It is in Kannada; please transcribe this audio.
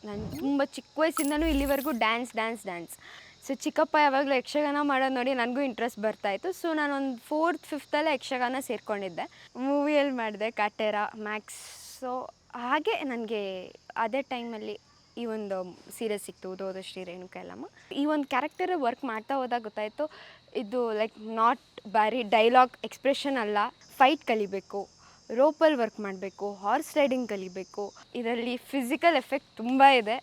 ನಾನು ತುಂಬ ಚಿಕ್ಕ ವಯಸ್ಸಿಂದನೂ ಇಲ್ಲಿವರೆಗೂ ಡ್ಯಾನ್ಸ್. ಸೊ ಚಿಕ್ಕಪ್ಪ ಯಾವಾಗಲೂ ಯಕ್ಷಗಾನ ಮಾಡೋದು ನೋಡಿ ನನಗೂ ಇಂಟ್ರೆಸ್ಟ್ ಬರ್ತಾಯಿತ್ತು. ಸೊ ನಾನೊಂದು 4th 5thಲ್ಲೇ ಯಕ್ಷಗಾನ ಸೇರಿಕೊಂಡಿದ್ದೆ. ಮೂವಿಯಲ್ಲಿ ಮಾಡಿದೆ ಕಾಟೇರ ಮ್ಯಾಕ್ಸ್. ಸೊ ಹಾಗೆ ನನಗೆ ಅದೇ ಟೈಮಲ್ಲಿ ಈ ಒಂದು ಸೀರೆ ಸಿಕ್ತು, ಉದೋದ ಶ್ರೀ ರೇಣುಕಾ ಯಲ್ಲಮ್ಮ. ಈ ಒಂದು ಕ್ಯಾರೆಕ್ಟರ್ ವರ್ಕ್ ಮಾಡ್ತಾ ಹೋದಾಗ ಗೊತ್ತಾಯಿತು, ಇದು ಲೈಕ್ ನಾಟ್ ಬರೀ ಡೈಲಾಗ್ ಎಕ್ಸ್ಪ್ರೆಷನ್ ಅಲ್ಲ, ಫೈಟ್ ಕಲಿಬೇಕು, ರೋಪಲ್ಲಿ ವರ್ಕ್ ಮಾಡಬೇಕು, ಹಾರ್ಸ್ ರೈಡಿಂಗ್ ಕಲಿಬೇಕು. ಇದರಲ್ಲಿ ಫಿಸಿಕಲ್ ಎಫೆಕ್ಟ್ ತುಂಬ ಇದೆ.